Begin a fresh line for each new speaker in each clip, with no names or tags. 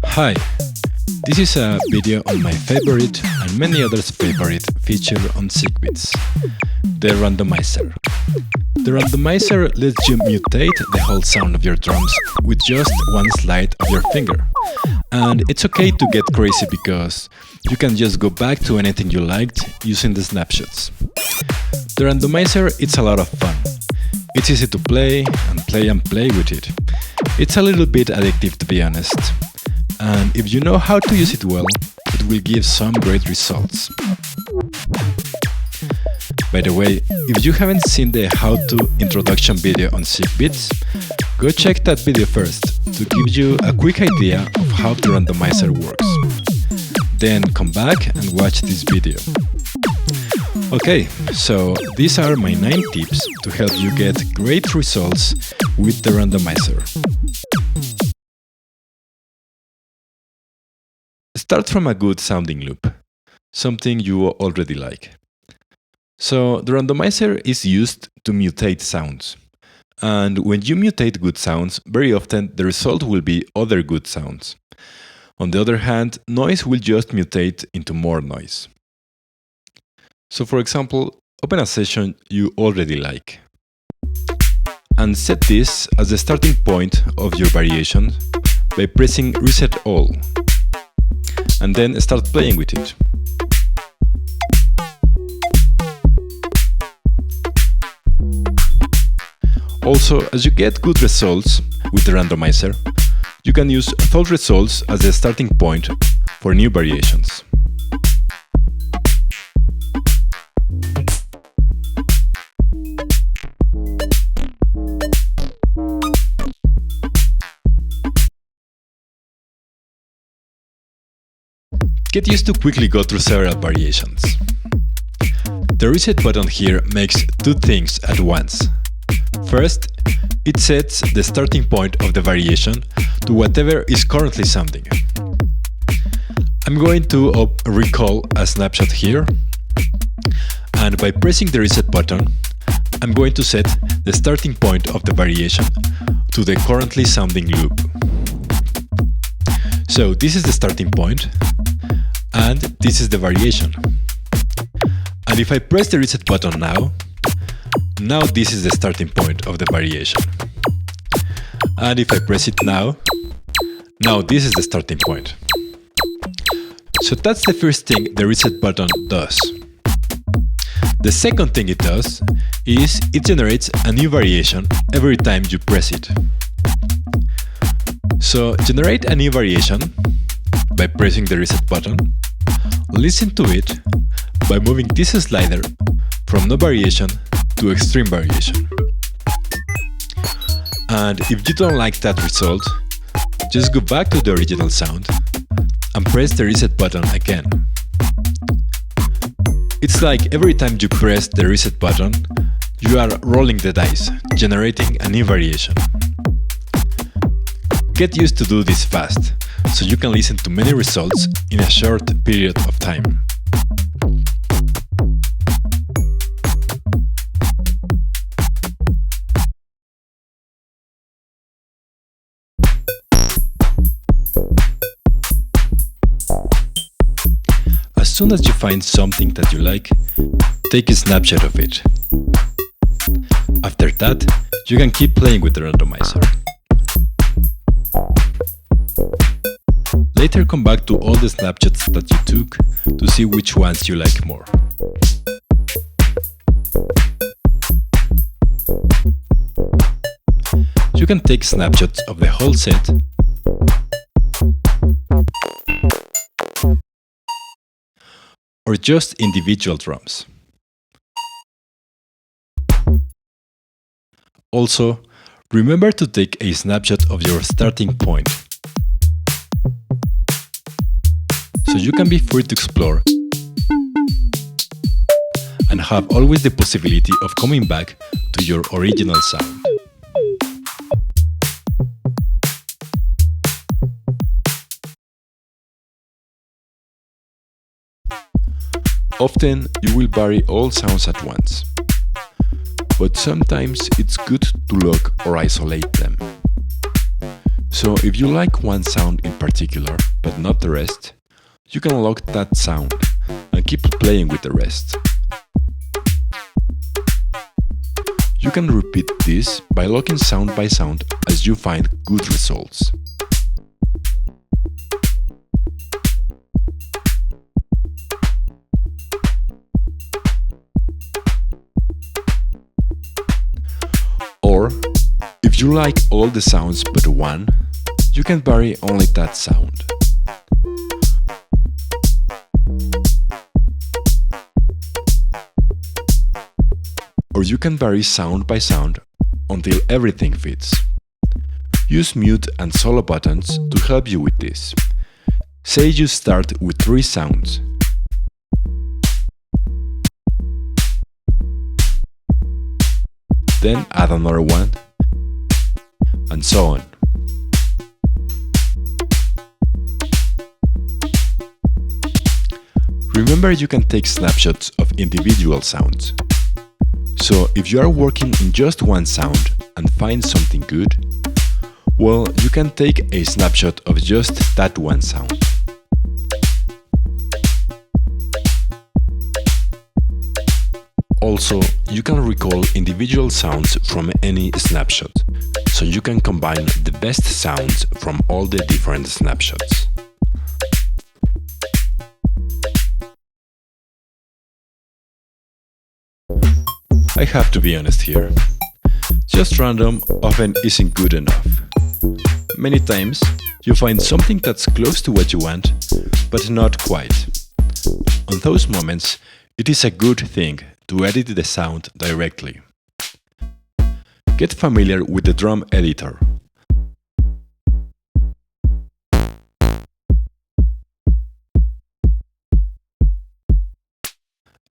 Hi, this is a video on my favorite and many others' favorite feature on SeekBeats, the Randomizer. The Randomizer lets you mutate the whole sound of your drums with just one slide of your finger. And it's okay to get crazy because you can just go back to anything you liked using the snapshots. The Randomizer, it's a lot of fun. It's easy to play with it. It's a little bit addictive, to be honest. And if you know how to use it well, it will give some great results. By the way, if you haven't seen the how-to introduction video on SeekBeats, go check that video first to give you a quick idea of how the randomizer works. Then come back and watch this video. Okay, so these are my 9 tips to help you get great results with the randomizer. Start from a good sounding loop, something you already like. So the randomizer is used to mutate sounds. And when you mutate good sounds, very often the result will be other good sounds. On the other hand, noise will just mutate into more noise. So for example, open a session you already like. And set this as the starting point of your variation by pressing Reset All. And then start playing with it. Also, as you get good results with the randomizer, you can use those results as the starting point for new variations. Get used to quickly go through several variations. The reset button here makes 2 things at once. First, it sets the starting point of the variation to whatever is currently sounding. I'm going to recall a snapshot here, and by pressing the reset button, I'm going to set the starting point of the variation to the currently sounding loop. So this is the starting point, and this is the variation. And if I press the reset button now this is the starting point of the variation. And if I press it now this is the starting point. So that's the first thing the reset button does. The second thing it does is it generates a new variation every time you press it. So generate a new variation by pressing the reset button. Listen to it by moving this slider from no variation to extreme variation. And if you don't like that result, just go back to the original sound and press the reset button again. It's like every time you press the reset button, you are rolling the dice, generating a new variation. Get used to do this fast, so you can listen to many results in a short period of time. As soon as you find something that you like, take a snapshot of it. After that, you can keep playing with the randomizer. Later come back to all the snapshots that you took to see which ones you like more. You can take snapshots of the whole set or just individual drums. Also, remember to take a snapshot of your starting point, so you can be free to explore and have always the possibility of coming back to your original sound. Often you will vary all sounds at once, but sometimes it's good to lock or isolate them. So if you like one sound in particular, but not the rest, you can lock that sound and keep playing with the rest. You can repeat this by locking sound by sound as you find good results. Or, if you like all the sounds but one, you can vary only that sound. Or you can vary sound by sound until everything fits. Use mute and solo buttons to help you with this. Say you start with 3 sounds. Then add another one, and so on. Remember, you can take snapshots of individual sounds. So if you are working in just one sound and find something good, well, you can take a snapshot of just that one sound. Also, you can recall individual sounds from any snapshot, so you can combine the best sounds from all the different snapshots. I have to be honest here. Just random often isn't good enough. Many times, you find something that's close to what you want, but not quite. On those moments, it is a good thing to edit the sound directly. Get familiar with the drum editor.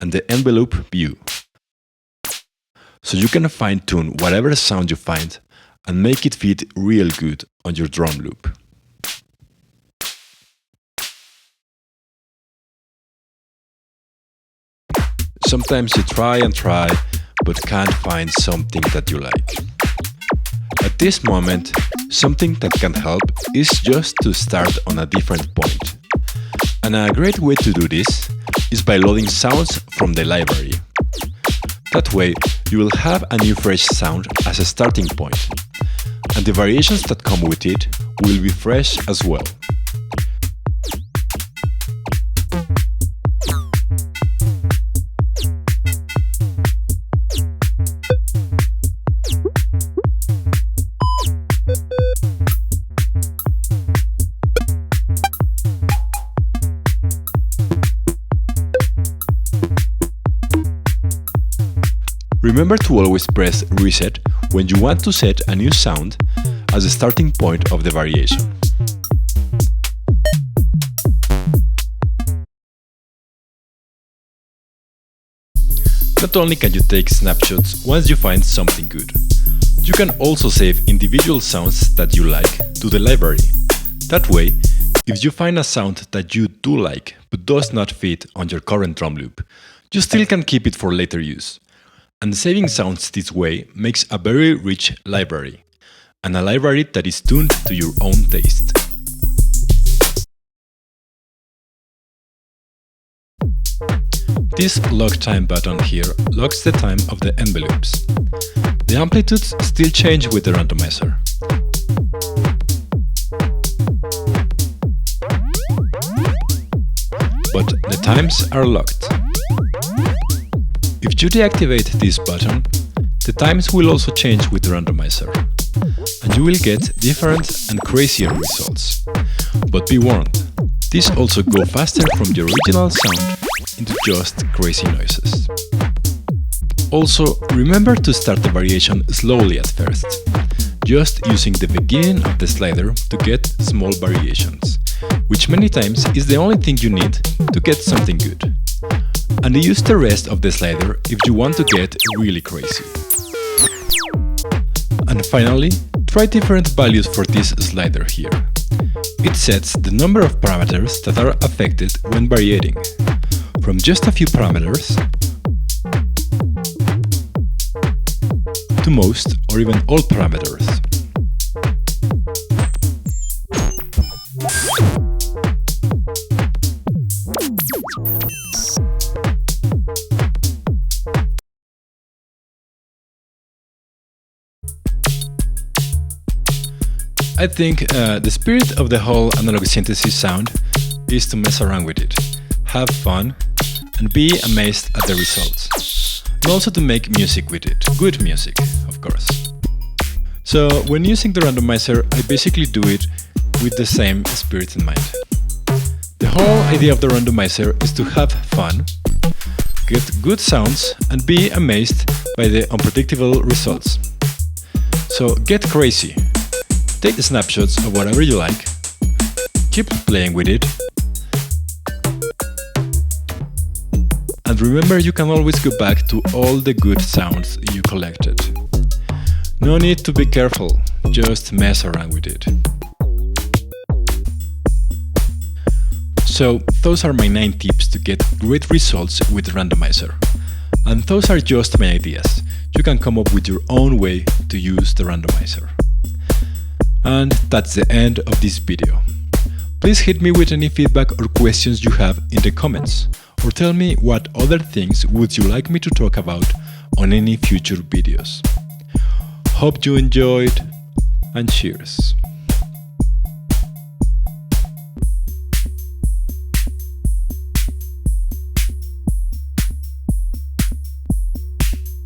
And the envelope view. So you can fine-tune whatever sound you find and make it fit real good on your drum loop. Sometimes you try and try, but can't find something that you like. At this moment, something that can help is just to start on a different point. And a great way to do this is by loading sounds from the library. That way, you will have a new fresh sound as a starting point, and the variations that come with it will be fresh as well. Remember to always press reset when you want to set a new sound as a starting point of the variation. Not only can you take snapshots once you find something good, you can also save individual sounds that you like to the library. That way, if you find a sound that you do like but does not fit on your current drum loop, you still can keep it for later use. And saving sounds this way makes a very rich library, and a library that is tuned to your own taste. This log time button here logs the time of the envelopes. The amplitudes still change with the randomizer. But the times are locked. If you deactivate this button, the times will also change with the randomizer, and you will get different and crazier results. But be warned, these also go faster from the original sound into just crazy noises. Also, remember to start the variation slowly at first, just using the beginning of the slider to get small variations, which many times is the only thing you need to get something good. And use the rest of the slider if you want to get really crazy. And finally, try different values for this slider here. It sets the number of parameters that are affected when variating, from just a few parameters to most or even all parameters. I think the spirit of the whole analog synthesis sound is to mess around with it, have fun, and be amazed at the results. And also to make music with it, good music, of course. So when using the randomizer, I basically do it with the same spirit in mind. The whole idea of the randomizer is to have fun, get good sounds, and be amazed by the unpredictable results. So get crazy. Take snapshots of whatever you like, keep playing with it, and remember you can always go back to all the good sounds you collected. No need to be careful, just mess around with it. So those are my 9 tips to get great results with Randomizer. And those are just my ideas. You can come up with your own way to use the Randomizer. And that's the end of this video. Please hit me with any feedback or questions you have in the comments, or tell me what other things would you like me to talk about on any future videos. Hope you enjoyed, and cheers!